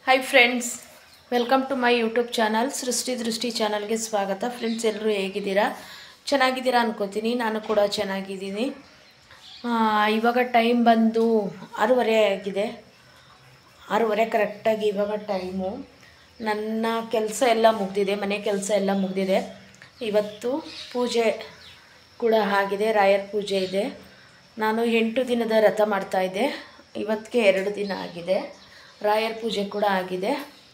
Hi friends, welcome to my YouTube channel Srishti Drishti ಚಾನಲ್ಗೆ ಸ್ವಾಗತ. Friends, ಎಲ್ಲರೂ ಹೇಗಿದ್ದೀರಾ? ಚೆನ್ನಾಗಿದ್ದೀರಾ ಅನ್ಕೋತೀನಿ. ನಾನು ಕೂಡ ಚೆನ್ನಾಗಿದ್ದೀನಿ. ಇವಾಗ ಟೈಮ್ ಬಂದು 6:30 ಆಗಿದೆ. 6:30 ಕರೆಕ್ಟಾಗಿ ಇವಾಗ ಟೈಮು. ನನ್ನ ಕೆಲಸ ಎಲ್ಲ ಮುಗಿದಿದೆ, ಮನೆ ಕೆಲಸ ಎಲ್ಲ ಮುಗಿದಿದೆ. ಇವತ್ತು ಪೂಜೆ ಕೂಡ ಆಗಿದೆ, ರಾಯರ ಪೂಜೆ ಇದೆ. ನಾನು 8 ದಿನದ ವ್ರತ ಮಾಡ್ತಾಯಿದ್ದೆ. ಇವತ್ತಿಗೆ 2 ದಿನ ಆಗಿದೆ. ರಾಯರ ಪೂಜೆ ಕೂಡ ಆಗಿದೆ.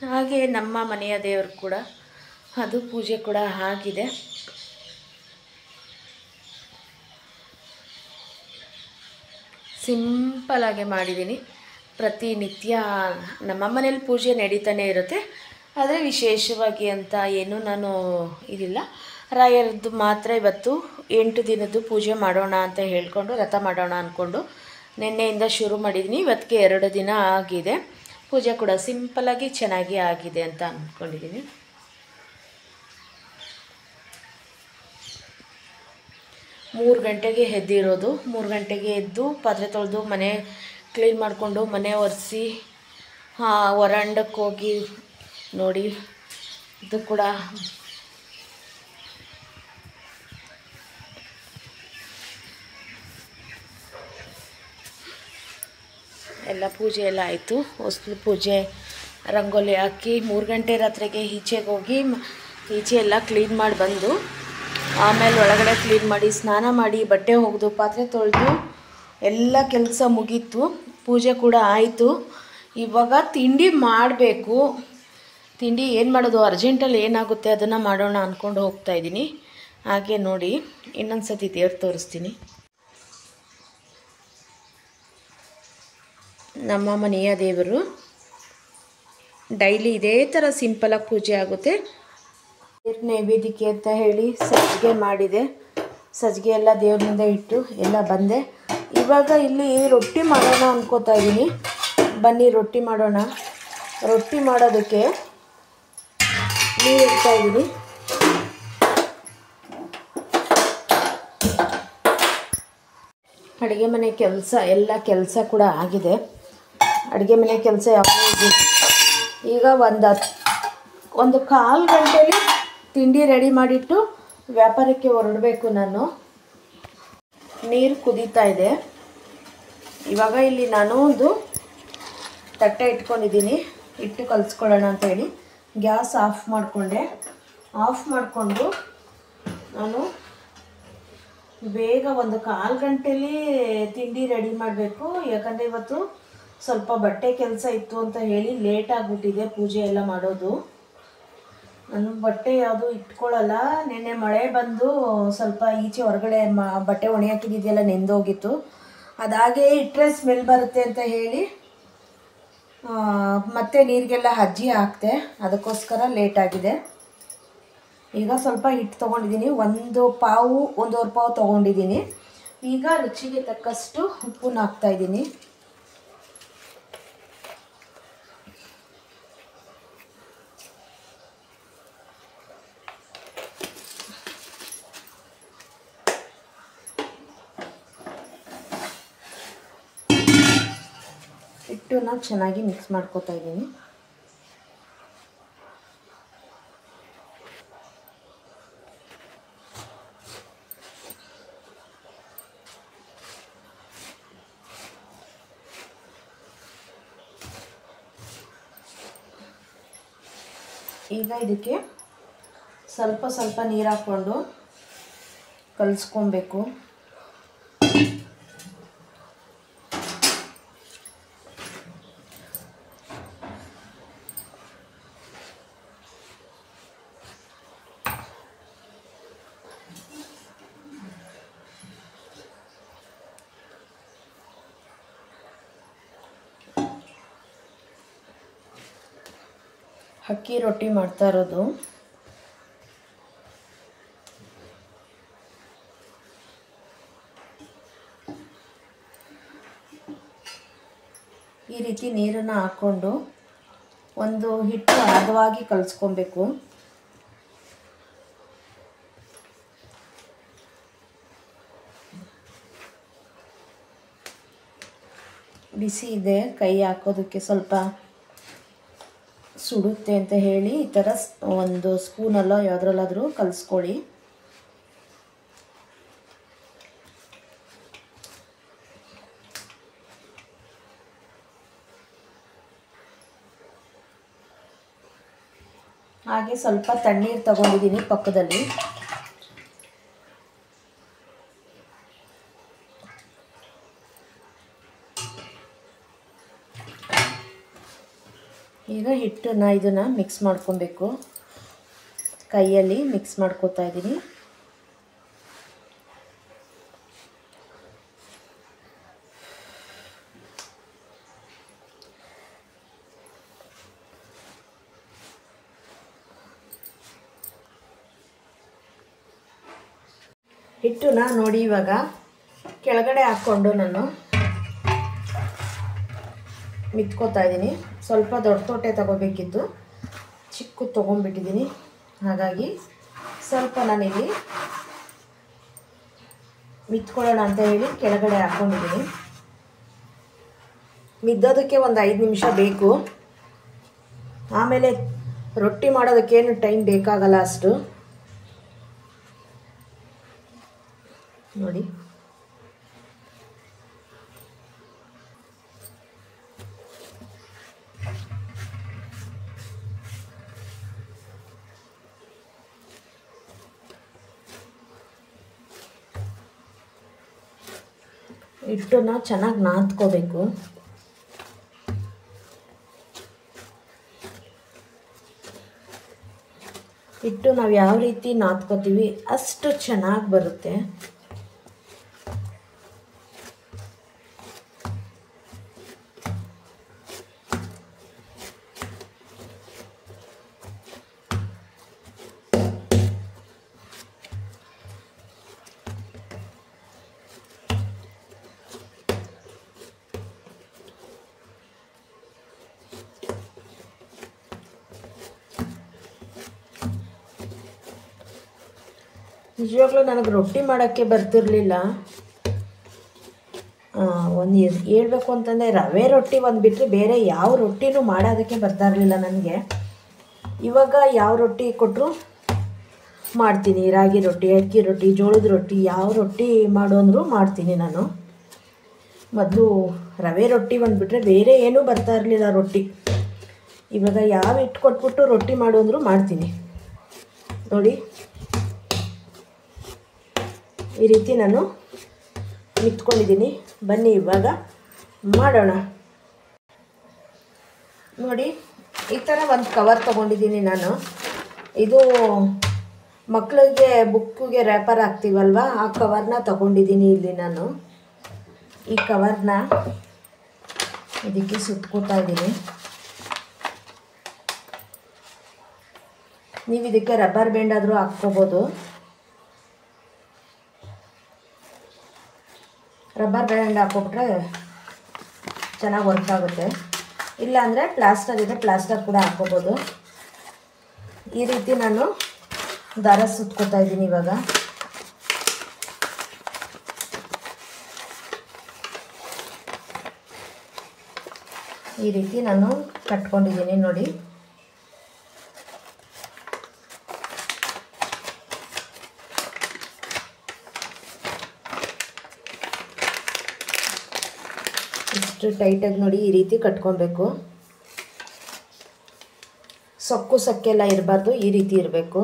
ಹಾಗೆ ನಮ್ಮ ಮನೆಯ ದೇವರು ಕೂಡ ಅದು ಪೂಜೆ ಕೂಡ ಆಗಿದೆ. ಸಿಂಪಲಾಗೆ ಮಾಡಿದ್ದೀನಿ. ಪ್ರತಿನಿತ್ಯ ನಮ್ಮ ಮನೇಲಿ ಪೂಜೆ ನಡೀತಾನೆ ಇರುತ್ತೆ. ಆದರೆ ವಿಶೇಷವಾಗಿ ಅಂತ ಏನು ನಾನು ಇದಿಲ್ಲ. ರಾಯರದ್ದು ಮಾತ್ರ ಇವತ್ತು 8 ದಿನದ್ದು ಪೂಜೆ ಮಾಡೋಣ ಅಂತ ಹೇಳ್ಕೊಂಡು ವ್ರತ ಮಾಡೋಣ ಅಂದ್ಕೊಂಡು ನಿನ್ನೆಯಿಂದ ಶುರು ಮಾಡಿದ್ದೀನಿ. ಇವತ್ತಿಗೆ 2 ದಿನ ಆಗಿದೆ. ಪೂಜೆ ಕೂಡ ಸಿಂಪಲಾಗಿ ಚೆನ್ನಾಗಿ ಆಗಿದೆ ಅಂತ ಅಂದ್ಕೊಂಡಿದ್ದೀನಿ. ಮೂರು ಗಂಟೆಗೆ ಎದ್ದಿರೋದು. 3 ಗಂಟೆಗೆ ಎದ್ದು ಪಾತ್ರೆ ತೊಳೆದು ಮನೆ ಕ್ಲೀನ್ ಮಾಡಿಕೊಂಡು ಮನೆ ಒರೆಸಿ ವರಾಂಡಕ್ಕೆ ಹೋಗಿ ನೋಡಿ, ಇದು ಕೂಡ ಎಲ್ಲ ಪೂಜೆ ಎಲ್ಲ ಆಯಿತು. ಹೊಸ್ಲು ಪೂಜೆ, ರಂಗೋಲಿ ಹಾಕಿ 3 ಗಂಟೆ ರಾತ್ರಿಗೆ ಈಚೆಗೆ ಹೋಗಿ ಈಚೆ ಎಲ್ಲ ಕ್ಲೀನ್ ಮಾಡಿ ಬಂದು ಆಮೇಲೆ ಒಳಗಡೆ ಕ್ಲೀನ್ ಮಾಡಿ ಸ್ನಾನ ಮಾಡಿ ಬಟ್ಟೆ ಒಗೆದು ಪಾತ್ರೆ ತೊಳೆದು ಎಲ್ಲ ಕೆಲಸ ಮುಗೀತು. ಪೂಜೆ ಕೂಡ ಆಯಿತು. ಇವಾಗ ತಿಂಡಿ ಮಾಡಬೇಕು. ತಿಂಡಿ ಏನು ಮಾಡೋದು, ಅರ್ಜೆಂಟಲ್ಲಿ ಏನಾಗುತ್ತೆ ಅದನ್ನು ಮಾಡೋಣ ಅಂದ್ಕೊಂಡು ಹೋಗ್ತಾಯಿದ್ದೀನಿ. ಹಾಗೆ ನೋಡಿ, ಇನ್ನೊಂದು ಸತಿ ದೇವ್ರು ತೋರಿಸ್ತೀನಿ. ನಮ್ಮ ಮನೆಯ ದೇವರು ಡೈಲಿ ಇದೇ ಥರ ಸಿಂಪಲಾಗಿ ಪೂಜೆ ಆಗುತ್ತೆ. ನೈವೇದ್ಯಕ್ಕೆ ಅಂತ ಹೇಳಿ ಸಜ್ಜಿಗೆ ಮಾಡಿದೆ. ಸಜ್ಜಿಗೆ ಎಲ್ಲ ದೇವ್ರ ಮುಂದೆ ಇಟ್ಟು ಎಲ್ಲ ಬಂದೆ. ಇವಾಗ ಇಲ್ಲಿ ರೊಟ್ಟಿ ಮಾಡೋಣ ಅಂದ್ಕೋತಾ ಇದ್ದೀನಿ. ಬನ್ನಿ ರೊಟ್ಟಿ ಮಾಡೋಣ. ರೊಟ್ಟಿ ಮಾಡೋದಕ್ಕೆ ನೀರು ಇಡ್ತಾ ಇದ್ದೀನಿ. ಅಡುಗೆ ಮನೆ ಕೆಲಸ ಎಲ್ಲ ಕೆಲಸ ಕೂಡ ಆಗಿದೆ. ಅಡುಗೆ ಮನೆ ಕೆಲಸ ಯಾವಾಗ ಈಗ ಒಂದು 1/4 ಗಂಟೆಯಲ್ಲಿ ತಿಂಡಿ ರೆಡಿ ಮಾಡಿಟ್ಟು ವ್ಯಾಪಾರಕ್ಕೆ ಹೊರಡಬೇಕು ನಾನು. ನೀರು ಕುದೀತಾ ಇದೆ. ಇವಾಗ ಇಲ್ಲಿ ನಾನು ಒಂದು ತಟ್ಟೆ ಇಟ್ಕೊಂಡಿದ್ದೀನಿ. ಇಟ್ಟು ಕಲಿಸ್ಕೊಳ್ಳೋಣ ಅಂತೇಳಿ ಗ್ಯಾಸ್ ಆಫ್ ಮಾಡಿಕೊಂಡೆ. ಆಫ್ ಮಾಡಿಕೊಂಡು ನಾನು ಬೇಗ ಒಂದು 1/4 ಗಂಟೆಯಲ್ಲಿ ತಿಂಡಿ ರೆಡಿ ಮಾಡಬೇಕು. ಯಾಕಂದರೆ ಇವತ್ತು ಸ್ವಲ್ಪ ಬಟ್ಟೆ ಕೆಲಸ ಇತ್ತು ಅಂತ ಹೇಳಿ ಲೇಟ್ ಆಗಿಬಿಟ್ಟಿದೆ ಪೂಜೆ ಎಲ್ಲ ಮಾಡೋದು. ನಾನು ಬಟ್ಟೆ ಯಾವುದು ಇಟ್ಕೊಳ್ಳಲ್ಲ. ನೆನ್ನೆ ಮಳೆ ಬಂದು ಸ್ವಲ್ಪ ಈಚೆ ಹೊರಗಡೆ ಬಟ್ಟೆ ಒಣಗಿ ಹಾಕಿದ್ದೆಲ್ಲ ನೆಂದೋಗಿತ್ತು. ಅದಾಗೆ ಇಟ್ಟರೆ ಸ್ಮೆಲ್ ಬರುತ್ತೆ ಅಂತ ಹೇಳಿ ಮತ್ತೆ ನೀರಿಗೆಲ್ಲ ಅಜ್ಜಿ ಹಾಕ್ತೆ. ಅದಕ್ಕೋಸ್ಕರ ಲೇಟ್ ಆಗಿದೆ. ಈಗ ಸ್ವಲ್ಪ ಹಿಟ್ಟು ತೊಗೊಂಡಿದ್ದೀನಿ. 1 ಪಾವು 1.5 ಪಾವು ತೊಗೊಂಡಿದ್ದೀನಿ. ಈಗ ರುಚಿಗೆ ತಕ್ಕಷ್ಟು ಉಪ್ಪನ್ನ ಹಾಕ್ತಾಯಿದ್ದೀನಿ. ಹಿಟ್ಟನ್ನ ಚೆನ್ನಾಗಿ ಮಿಕ್ಸ್ ಮಾಡ್ಕೊತಾ ಇದ್ದೀನಿ. ಈಗ ಇದಕ್ಕೆ ಸ್ವಲ್ಪ ಸ್ವಲ್ಪ ನೀರು ಹಾಕ್ಕೊಂಡು ಕಲಿಸ್ಕೊಬೇಕು. ಅಕ್ಕಿ ರೊಟ್ಟಿ ಮಾಡ್ತಾ ಇರೋದು. ಈ ರೀತಿ ನೀರನ್ನು ಹಾಕ್ಕೊಂಡು ಒಂದು ಹಿಟ್ಟು ಹದವಾಗಿ ಕಲಿಸ್ಕೊಬೇಕು. ಬಿಸಿ ಇದೆ, ಕೈ ಹಾಕೋದಕ್ಕೆ ಸ್ವಲ್ಪ ಸುಡುತ್ತೆ ಅಂತ ಹೇಳಿ ಈ ಥರ ಒಂದು ಸ್ಪೂನಲ್ಲೋ ಯಾವುದ್ರಲ್ಲಾದರೂ ಕಲಿಸ್ಕೊಳ್ಳಿ. ಹಾಗೆ ಸ್ವಲ್ಪ ತಣ್ಣೀರು ತಗೊಂಡಿದ್ದೀನಿ ಪಕ್ಕದಲ್ಲಿ. ಈಗ ಹಿಟ್ಟನ್ನು ಇದನ್ನು ಮಿಕ್ಸ್ ಮಾಡ್ಕೊಬೇಕು. ಕೈಯಲ್ಲಿ ಮಿಕ್ಸ್ ಮಾಡ್ಕೊತಾ ಇದ್ದೀನಿ. ಹಿಟ್ಟನ್ನ ನೋಡಿ ಇವಾಗ ಕೆಳಗಡೆ ಹಾಕ್ಕೊಂಡು ನಾನು ಮಿತ್ಕೋತಾ ಇದ್ದೀನಿ. ಸ್ವಲ್ಪ ದೊಡ್ಡ ತೊಟ್ಟೆ ತಗೋಬೇಕಿತ್ತು, ಚಿಕ್ಕದು ತೊಗೊಂಡ್ಬಿಟ್ಟಿದ್ದೀನಿ. ಹಾಗಾಗಿ ಸ್ವಲ್ಪ ನಾನಿಲ್ಲಿ ಮಿತ್ಕೊಳ್ಳೋಣ ಅಂತ ಹೇಳಿ ಕೆಳಗಡೆ ಹಾಕ್ಕೊಂಡಿದ್ದೀನಿ. ಮಿದ್ದೋದಕ್ಕೆ ಒಂದು 5 ನಿಮಿಷ ಬೇಕು. ಆಮೇಲೆ ರೊಟ್ಟಿ ಮಾಡೋದಕ್ಕೇನು ಟೈಮ್ ಬೇಕಾಗಲ್ಲ ಅಷ್ಟು. ನೋಡಿ ಹಿಟ್ಟನ್ನ ಚೆನ್ನಾಗಿ ನಾದ್ಕೋಬೇಕು. ಹಿಟ್ಟು ನಾವು ಯಾವ ರೀತಿ ನಾದ್ಕೋತೀವಿ ಅಷ್ಟು ಚೆನ್ನಾಗಿ ಬರುತ್ತೆ. ನಿಜವಾಗ್ಲೂ ನನಗೆ ರೊಟ್ಟಿ ಮಾಡೋಕ್ಕೆ ಬರ್ತಿರಲಿಲ್ಲ. ಒಂದು ಹೇಳ್ಬೇಕು ಅಂತಂದರೆ ರವೆ ರೊಟ್ಟಿ ಒಂದು ಬಿಟ್ಟರೆ ಬೇರೆ ಯಾವ ರೊಟ್ಟಿನೂ ಮಾಡೋದಕ್ಕೆ ಬರ್ತಾ ಇರಲಿಲ್ಲ ನನಗೆ. ಇವಾಗ ಯಾವ ರೊಟ್ಟಿ ಕೊಟ್ಟರು ಮಾಡ್ತೀನಿ. ರಾಗಿ ರೊಟ್ಟಿ, ಅಕ್ಕಿ ರೊಟ್ಟಿ, ಜೋಳದ ರೊಟ್ಟಿ, ಯಾವ ರೊಟ್ಟಿ ಮಾಡು ಅಂದರೂ ಮಾಡ್ತೀನಿ ನಾನು. ಮೊದಲು ರವೆ ರೊಟ್ಟಿ ಒಂದು ಬಿಟ್ಟರೆ ಬೇರೆ ಏನೂ ಬರ್ತಾ ಇರಲಿಲ್ಲ ರೊಟ್ಟಿ. ಇವಾಗ ಯಾವ ಹಿಟ್ಟು ಕೊಟ್ಬಿಟ್ಟು ರೊಟ್ಟಿ ಮಾಡು ಅಂದರೂ ಮಾಡ್ತೀನಿ. ನೋಡಿ ಈ ರೀತಿ ನಾನು ಮಿತ್ಕೊಂಡಿದ್ದೀನಿ. ಬನ್ನಿ ಇವಾಗ ಮಾಡೋಣ. ನೋಡಿ ಈ ಥರ ಒಂದು ಕವರ್ ತೊಗೊಂಡಿದ್ದೀನಿ ನಾನು. ಇದು ಮಕ್ಕಳಿಗೆ ಬುಕ್ಕಿಗೆ ರ್ಯಾಪರ್ ಹಾಕ್ತೀವಲ್ವ, ಆ ಕವರ್ನ ತೊಗೊಂಡಿದ್ದೀನಿ ಇಲ್ಲಿ ನಾನು. ಈ ಕವರ್ನ ಇದಕ್ಕೆ ಸುತ್ಕೋತಾ ಇದ್ದೀನಿ. ನೀವು ಇದಕ್ಕೆ ರಬ್ಬರ್ ಬ್ಯಾಂಡ್ ಆದರೂ ಹಾಕ್ಕೋಬೋದು. ರಬ್ಬರ್ ಬ್ಯಾಂಡ್ ಹಾಕ್ಕೊಬಿಟ್ರೆ ಚೆನ್ನಾಗಿ ವರ್ಕ್ ಆಗುತ್ತೆ. ಇಲ್ಲಾಂದರೆ ಪ್ಲಾಸ್ಟರ್ ಇದೆ, ಪ್ಲಾಸ್ಟರ್ ಕೂಡ ಹಾಕ್ಕೋಬೋದು. ಈ ರೀತಿ ನಾನು ದಾರ ಸುತ್ಕೋತಾ ಇದ್ದೀನಿ. ಇವಾಗ ಈ ರೀತಿ ನಾನು ಕಟ್ಕೊಂಡಿದ್ದೀನಿ ನೋಡಿ. ಇಷ್ಟು ಟೈಟಾಗಿ ನೋಡಿ ಈ ರೀತಿ ಕಟ್ಕೊಬೇಕು. ಸೊಕ್ಕು ಸೊಕ್ಕೆಲ್ಲ ಇರಬಾರ್ದು, ಈ ರೀತಿ ಇರಬೇಕು.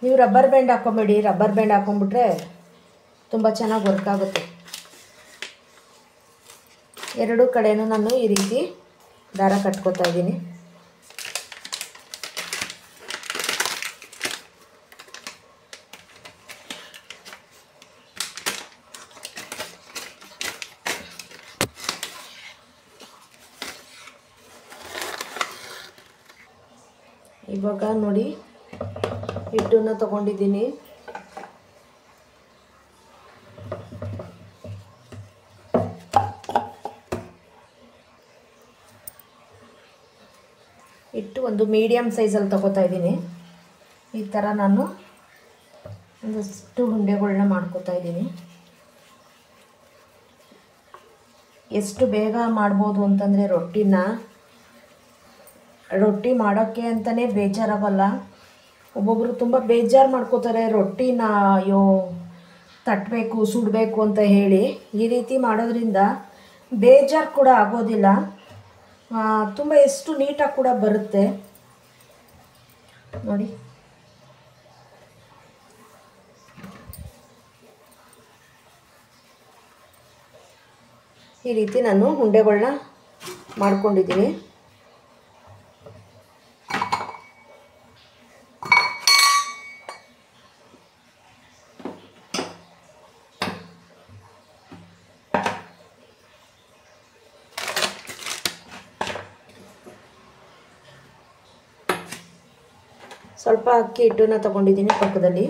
ನೀವು ರಬ್ಬರ್ ಬ್ಯಾಂಡ್ ಹಾಕೊಂಬೇಡಿ. ರಬ್ಬರ್ ಬ್ಯಾಂಡ್ ಹಾಕೊಂಡ್ಬಿಟ್ರೆ ತುಂಬ ಚೆನ್ನಾಗಿ ವರ್ಕ್ ಆಗುತ್ತೆ. ಎರಡೂ ಕಡೆನೂ ನಾನು ಈ ರೀತಿ ದಾರ ಕಟ್ಕೋತಾ ಇದ್ದೀನಿ. ಇವಾಗ ನೋಡಿ ಹಿಟ್ಟನ್ನು ತಗೊಂಡಿದ್ದೀನಿ. ಹಿಟ್ಟು ಒಂದು ಮೀಡಿಯಮ್ ಸೈಜಲ್ಲಿ ತಗೋತಾ ಇದ್ದೀನಿ. ಈ ಥರ ನಾನು ಒಂದಷ್ಟು ಉಂಡೆಗಳನ್ನ ಮಾಡ್ಕೋತಾ ಇದ್ದೀನಿ. ಎಷ್ಟು ಬೇಗ ಮಾಡ್ಬೋದು ಅಂತಂದರೆ ರೊಟ್ಟಿ ಮಾಡೋಕ್ಕೆ ಅಂತಲೇ ಬೇಜಾರಾಗಲ್ಲ. ಒಬ್ಬೊಬ್ಬರು ತುಂಬ ಬೇಜಾರು ಮಾಡ್ಕೋತಾರೆ ರೊಟ್ಟಿನ, ಅಯ್ಯೋ ತಟ್ಟಬೇಕು ಸುಡಬೇಕು ಅಂತ ಹೇಳಿ. ಈ ರೀತಿ ಮಾಡೋದ್ರಿಂದ ಬೇಜಾರು ಕೂಡ ಆಗೋದಿಲ್ಲ, ತುಂಬ ಎಷ್ಟು ನೀಟಾಗಿ ಕೂಡ ಬರುತ್ತೆ ನೋಡಿ. ಈ ರೀತಿ ನಾನು ಉಂಡೆಗಳನ್ನ ಮಾಡ್ಕೊಂಡಿದ್ದೀನಿ. ಸ್ವಲ್ಪ ಅಕ್ಕಿ ಹಿಟ್ಟನ್ನು ತಗೊಂಡಿದ್ದೀನಿ ಪಕ್ಕದಲ್ಲಿ.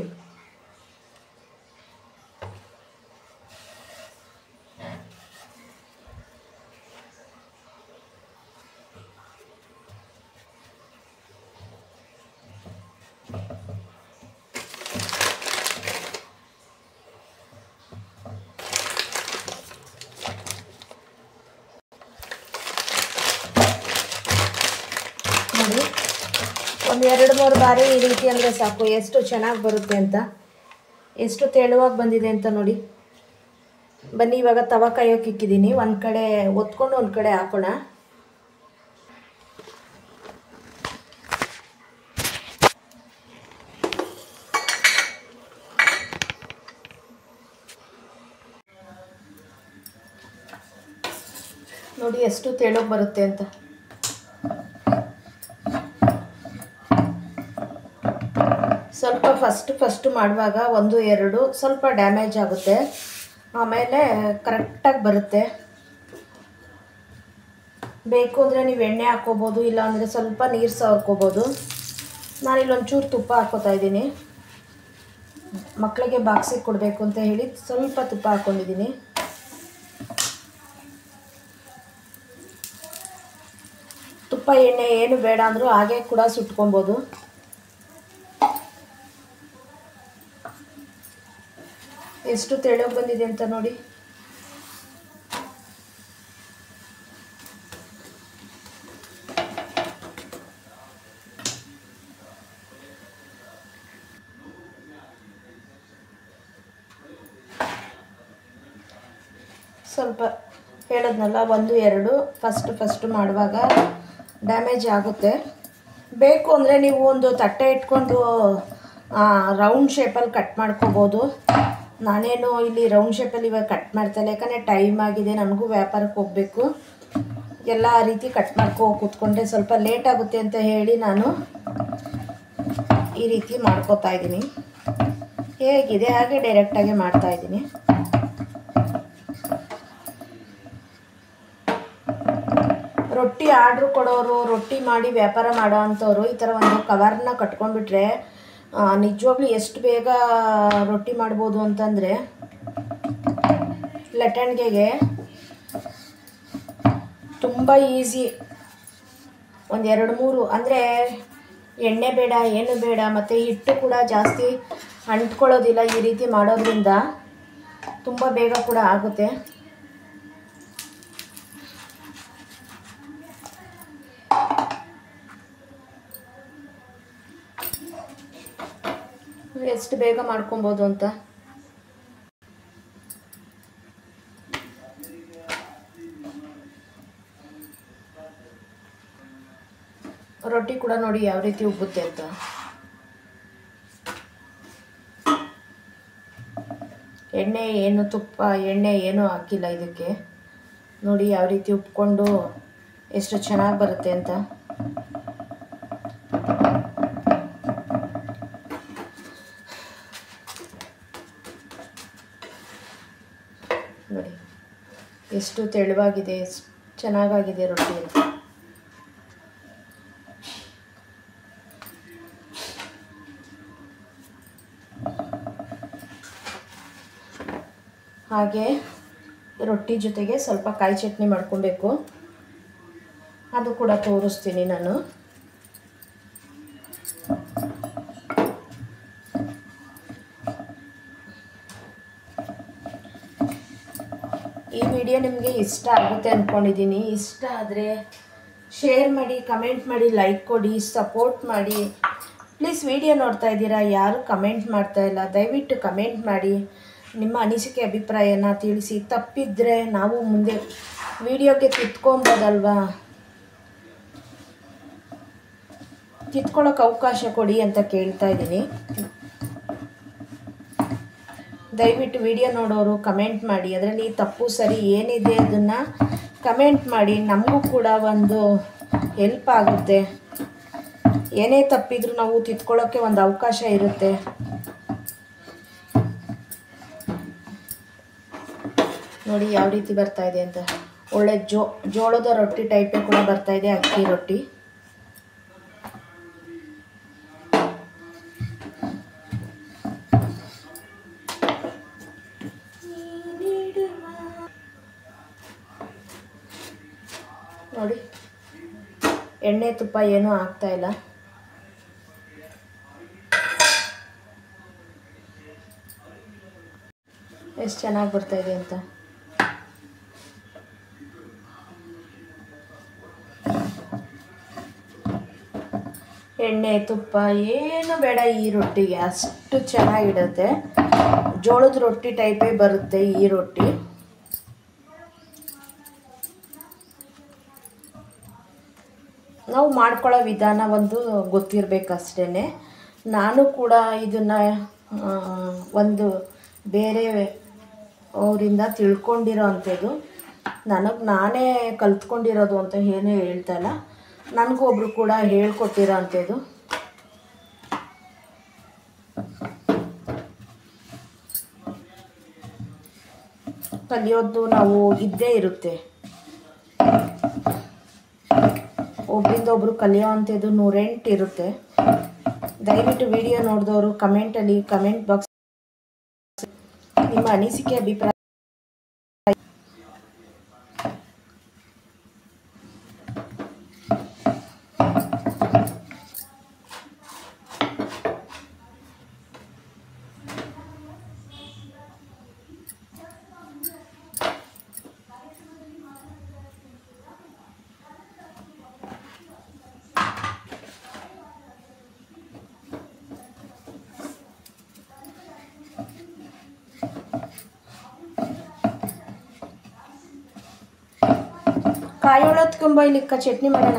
ನೋಡಿ, ಒಂದು 2-3 ಬಾರಿ ಈ ರೀತಿ ಅಂದರೆ ಸಾಕು, ಎಷ್ಟು ಚೆನ್ನಾಗಿ ಬರುತ್ತೆ ಅಂತ, ಎಷ್ಟು ತೆಳುವಾಗಿ ಬಂದಿದೆ ಅಂತ ನೋಡಿ. ಬನ್ನಿ ಇವಾಗ ತವ ಕಾಯೋಕೆ ಇಕ್ಕಿದ್ದೀನಿ. ಒಂದು ಕಡೆ ಒತ್ಕೊಂಡು ಒಂದು ಕಡೆ ಹಾಕೋಣ. ನೋಡಿ ಎಷ್ಟು ತೆಳುವಾಗಿ ಬರುತ್ತೆ ಅಂತ. ಸ್ವಲ್ಪ ಫಸ್ಟ್ ಮಾಡುವಾಗ 1-2 ಸ್ವಲ್ಪ ಡ್ಯಾಮೇಜ್ ಆಗುತ್ತೆ, ಆಮೇಲೆ ಕರೆಕ್ಟಾಗಿ ಬರುತ್ತೆ. ಬೇಕು ಅಂದರೆ ನೀವು ಎಣ್ಣೆ ಹಾಕ್ಕೋಬೋದು, ಇಲ್ಲಾಂದರೆ ಸ್ವಲ್ಪ ನೀರು ಸವರ್ಕೋಬೋದು. ನಾನಿಲ್ಲಿ ಒಂಚೂರು ತುಪ್ಪ ಹಾಕ್ಕೋತಾ ಇದ್ದೀನಿ. ಮಕ್ಕಳಿಗೆ ಬಾಕ್ಸಿಗೆ ಕೊಡಬೇಕು ಅಂತ ಹೇಳಿ ಸ್ವಲ್ಪ ತುಪ್ಪ ಹಾಕ್ಕೊಂಡಿದ್ದೀನಿ. ತುಪ್ಪ ಎಣ್ಣೆ ಏನು ಬೇಡ ಅಂದರೂ ಹಾಗೆ ಕೂಡ ಸುಟ್ಕೊಬೋದು. ಎಷ್ಟು ತೆಳುವಾಗಿ ಬಂದಿದೆ ಅಂತ ನೋಡಿ. ಸ್ವಲ್ಪ ಹೇಳಿದ್ನಲ್ಲ, 1-2 ಫಸ್ಟ್ ಮಾಡುವಾಗ ಡ್ಯಾಮೇಜ್ ಆಗುತ್ತೆ. ಬೇಕು ಅಂದರೆ ನೀವು ಒಂದು ತಟ್ಟೆ ಇಟ್ಕೊಂಡು ರೌಂಡ್ ಶೇಪಲ್ಲಿ ಕಟ್ ಮಾಡ್ಕೋಬೋದು. ನಾನೇನು ಇಲ್ಲಿ ರೌಂಡ್ ಶೇಪಲ್ಲಿ ಇವಾಗ ಕಟ್ ಮಾಡ್ತಾಯಿಲ್ಲ, ಯಾಕಂದರೆ ಟೈಮ್ ಆಗಿದೆ, ನನಗೂ ವ್ಯಾಪಾರಕ್ಕೆ ಹೋಗಬೇಕು. ಎಲ್ಲ ರೀತಿ ಕಟ್ ಕೂತ್ಕೊಂಡ್ರೆ ಸ್ವಲ್ಪ ಲೇಟ್ ಆಗುತ್ತೆ ಅಂತ ಹೇಳಿ ನಾನು ಈ ರೀತಿ ಮಾಡ್ಕೋತಾ ಇದ್ದೀನಿ. ಹೇಗಿದೆ ಹಾಗೆ ಡೈರೆಕ್ಟಾಗಿ ಮಾಡ್ತಾಯಿದ್ದೀನಿ. ರೊಟ್ಟಿ ಆರ್ಡ್ರ್ ಕೊಡೋರು, ರೊಟ್ಟಿ ಮಾಡಿ ವ್ಯಾಪಾರ ಮಾಡೋ ಅಂಥವ್ರು ಈ ಥರ ಒಂದು ಕವರ್ನ ಕಟ್ಕೊಂಡ್ಬಿಟ್ರೆ ನಿಜವಾಗ್ಲೂ ಎಷ್ಟು ಬೇಗ ರೊಟ್ಟಿ ಮಾಡ್ಬೋದು ಅಂತಂದರೆ, ಲಟ್ಟಣಿಗೆಗೆ ತುಂಬ ಈಸಿ. 1-2-3 ಅಂದರೆ ಎಣ್ಣೆ ಬೇಡ, ಏನು ಬೇಡ, ಮತ್ತು ಹಿಟ್ಟು ಕೂಡ ಜಾಸ್ತಿ ಅಂಟ್ಕೊಳ್ಳೋದಿಲ್ಲ. ಈ ರೀತಿ ಮಾಡೋದ್ರಿಂದ ತುಂಬ ಬೇಗ ಕೂಡ ಆಗುತ್ತೆ. ಎಷ್ಟು ಬೇಗ ಮಾಡ್ಕೊಬೋದು ಅಂತ. ರೊಟ್ಟಿ ಕೂಡ ನೋಡಿ ಯಾವ ರೀತಿ ಉಬ್ಬುತ್ತೆ ಅಂತ. ಎಣ್ಣೆ ಏನು ತುಪ್ಪ ಎಣ್ಣೆ ಏನೂ ಹಾಕಿಲ್ಲ ಇದಕ್ಕೆ. ನೋಡಿ ಯಾವ ರೀತಿ ಉಬ್ಕೊಂಡು ಎಷ್ಟು ಚೆನ್ನಾಗಿ ಬರುತ್ತೆ ಅಂತ. ನೋಡಿ ಎಷ್ಟು ತೆಳುವಾಗಿದೆ, ಚೆನ್ನಾಗಾಗಿದೆ ರೊಟ್ಟಿ ಅಂತ. ಹಾಗೆ ರೊಟ್ಟಿ ಜೊತೆಗೆ ಸ್ವಲ್ಪ ಕಾಯಿ ಚಟ್ನಿ ಮಾಡ್ಕೊಬೇಕು, ಅದು ಕೂಡ ತೋರಿಸ್ತೀನಿ ನಾನು. ವಿಡಿಯೋ ನಿಮಗೆ ಇಷ್ಟ ಆಗುತ್ತೆ ಅಂದ್ಕೊಂಡಿದ್ದೀನಿ. ಇಷ್ಟ ಆದರೆ ಶೇರ್ ಮಾಡಿ, ಕಮೆಂಟ್ ಮಾಡಿ, ಲೈಕ್ ಕೊಡಿ, ಸಪೋರ್ಟ್ ಮಾಡಿ. ಪ್ಲೀಸ್ ವಿಡಿಯೋ ನೋಡ್ತಾ ಇದ್ದೀರಾ, ಯಾರು ಕಮೆಂಟ್ ಮಾಡ್ತಾಯಿಲ್ಲ, ದಯವಿಟ್ಟು ಕಮೆಂಟ್ ಮಾಡಿ. ನಿಮ್ಮ ಅನಿಸಿಕೆ ಅಭಿಪ್ರಾಯನ ತಿಳಿಸಿ. ತಪ್ಪಿದ್ರೆ ನಾವು ಮುಂದೆ ವಿಡಿಯೋಗೆ ತಿದ್ಕೊಬೋದಲ್ವಾ, ತಿದ್ಕೊಳ್ಳೋಕೆ ಅವಕಾಶ ಕೊಡಿ ಅಂತ ಕೇಳ್ತಾ ಇದ್ದೀನಿ. ದಯವಿಟ್ಟು ವಿಡಿಯೋ ನೋಡೋರು ಕಮೆಂಟ್ ಮಾಡಿ, ಅದರಲ್ಲಿ ತಪ್ಪು ಸರಿ ಏನಿದೆ ಅದನ್ನು ಕಮೆಂಟ್ ಮಾಡಿ. ನಮಗೂ ಕೂಡ ಒಂದು ಹೆಲ್ಪ್ ಆಗುತ್ತೆ. ಏನೇ ತಪ್ಪಿದ್ರೂ ನಾವು ತಿದ್ಕೊಳ್ಳೋಕ್ಕೆ ಒಂದು ಅವಕಾಶ ಇರುತ್ತೆ. ನೋಡಿ ಯಾವ ರೀತಿ ಬರ್ತಾ ಇದೆ ಅಂತ. ಒಳ್ಳೆ ಜೋಳದ ರೊಟ್ಟಿ ಟೈಪೇ ಕೂಡ ಬರ್ತಾ ಇದೆ, ಅಕ್ಕಿ ರೊಟ್ಟಿ. ನೋಡಿ ಎಣ್ಣೆ ತುಪ್ಪ ಏನೂ ಆಗ್ತಾ ಇಲ್ಲ. ಎಷ್ಟು ಚೆನ್ನಾಗಿ ಬರ್ತಾ ಇದೆ ಅಂತ. ಎಣ್ಣೆ ತುಪ್ಪ ಏನು ಬೇಡ ಈ ರೊಟ್ಟಿಗೆ, ಅಷ್ಟು ಚೆನ್ನಾಗಿಡುತ್ತೆ. ಜೋಳದ ರೊಟ್ಟಿ ಟೈಪೇ ಬರುತ್ತೆ ಈ ರೊಟ್ಟಿ. ನಾವು ಮಾಡ್ಕೊಳ್ಳೋ ವಿಧಾನ ಒಂದು ಗೊತ್ತಿರಬೇಕಷ್ಟೇ. ನಾನು ಕೂಡ ಇದನ್ನು ಒಂದು ಬೇರೆ ಅವರಿಂದ ತಿಳ್ಕೊಂಡಿರೋ ಅಂಥದ್ದು, ನಾನೇ ಕಲ್ತ್ಕೊಂಡಿರೋದು ಅಂತ ಏನೂ ಹೇಳ್ತಾ ಇಲ್ಲ. ನನಗೊಬ್ರು ಕೂಡ ಹೇಳ್ಕೊಟ್ಟಿರೋ ಅಂಥದ್ದು. ಕಲಿಯೋದು ನಾವು ಇದ್ದೇ ಇರುತ್ತೆ. ಒಬ್ಬರಿಂದ ಒಬ್ಬರು ಕಲಿಯೋ ಅಂಥದ್ದು 108 ಇರುತ್ತೆ. ದಯವಿಟ್ಟು ವಿಡಿಯೋ ನೋಡಿದವರು ಕಮೆಂಟಲ್ಲಿ ಕಮೆಂಟ್ ಬಾಕ್ಸ್ ನಿಮ್ಮ ಅನಿಸಿಕೆ ಅಭಿಪ್ರಾಯ. ಕಾಯಿ ಹೊಳತ್ಕೊಂಬ ಇಲ್ಲಿಕ್ಕ ಚಟ್ನಿ ಮಾಡೋಣ.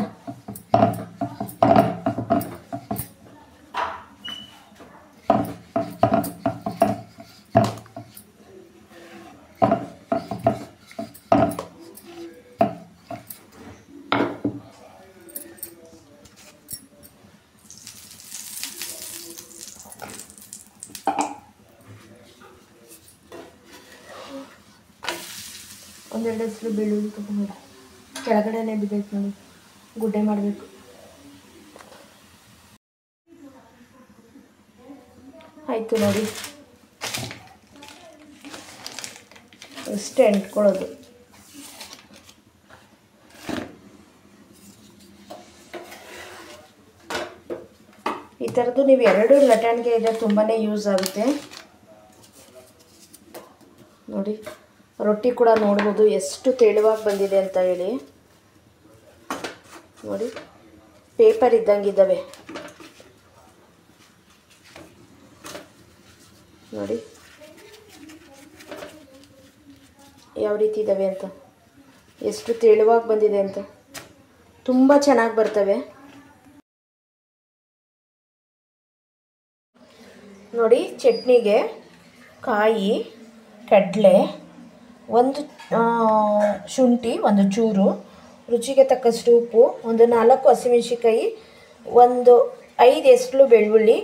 ಒಂದೆರಡು ಹೆಸರು ಬೆಳ್ಳುಳ್ಳಿ ತಗೊಂಡು ಕೆಳಗಡೆನೇ ಬಿದ್ದೈತೆ ನೋಡಿ, ಗುಡ್ಡೆ ಮಾಡಬೇಕು. ಆಯಿತು ನೋಡಿ, ಅಷ್ಟೇ ಅಂಟ್ಕೊಳ್ಳೋದು. ಈ ಥರದ್ದು ನೀವು ಎರಡು ಲಟ್ಟಣಿಗೆ ಇದ್ರೆ ತುಂಬಾ ಯೂಸ್ ಆಗುತ್ತೆ. ನೋಡಿ ರೊಟ್ಟಿ ಕೂಡ ನೋಡ್ಬೋದು ಎಷ್ಟು ತೆಳುವಾಗಿ ಬಂದಿದೆ ಅಂತ ಹೇಳಿ. ನೋಡಿ ಪೇಪರ್ ಇದ್ದಂಗಿದ್ದಾವೆ ನೋಡಿ ಯಾವ ರೀತಿ ಇದ್ದಾವೆ ಅಂತ, ಎಷ್ಟು ತೆಳುವಾಗಿ ಬಂದಿದೆ ಅಂತ. ತುಂಬ ಚೆನ್ನಾಗಿ ಬರ್ತವೆ ನೋಡಿ. ಚಟ್ನಿಗೆ ಕಾಯಿ, ಕಡಲೆ, ಒಂದು ಶುಂಠಿ, ಒಂದು ಚೂರು, ರುಚಿಗೆ ತಕ್ಕಷ್ಟು ಉಪ್ಪು, ಒಂದು 4 ಹಸಿಮೆಣಸಿನ್ಕಾಯಿ, ಒಂದು 5 ಎಸ್ಳು ಬೆಳ್ಳುಳ್ಳಿ,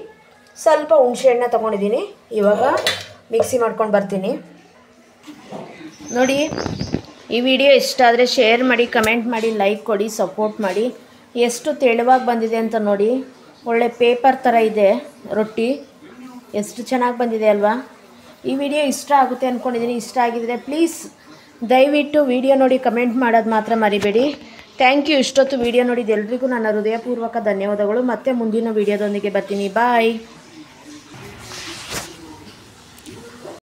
ಸ್ವಲ್ಪ ಹುಣಸೆಹಣ್ಣು ತೊಗೊಂಡಿದ್ದೀನಿ. ಇವಾಗ ಮಿಕ್ಸಿ ಮಾಡ್ಕೊಂಡು ಬರ್ತೀನಿ. ನೋಡಿ ಈ ವಿಡಿಯೋ ಇಷ್ಟ ಆದರೆ ಶೇರ್ ಮಾಡಿ, ಕಮೆಂಟ್ ಮಾಡಿ, ಲೈಕ್ ಕೊಡಿ, ಸಪೋರ್ಟ್ ಮಾಡಿ. ಎಷ್ಟು ತೆಳುವಾಗಿ ಬಂದಿದೆ ಅಂತ ನೋಡಿ. ಒಳ್ಳೆ ಪೇಪರ್ ಥರ ಇದೆ ರೊಟ್ಟಿ, ಎಷ್ಟು ಚೆನ್ನಾಗಿ ಬಂದಿದೆ ಅಲ್ವಾ. ಈ ವಿಡಿಯೋ ಇಷ್ಟ ಆಗುತ್ತೆ ಅಂದ್ಕೊಂಡಿದ್ದೀನಿ. ಇಷ್ಟ ಆಗಿದ್ರೆ ಪ್ಲೀಸ್ ದಯವಿಟ್ಟು ವಿಡಿಯೋ ನೋಡಿ ಕಮೆಂಟ್ ಮಾಡೋದು ಮಾತ್ರ ಮರಿಬೇಡಿ. Thank you. ಇಷ್ಟೊತ್ತು ವಿಡಿಯೋ ನೋಡಿದ ಎಲ್ರಿಗೂ ನನ್ನ ಹೃದಯಪೂರ್ವಕ ಧನ್ಯವಾದಗಳು. ಮತ್ತೆ ಮುಂದಿನ ವಿಡಿಯೋದೊಂದಿಗೆ ಬರ್ತೀನಿ. ಬಾಯ್.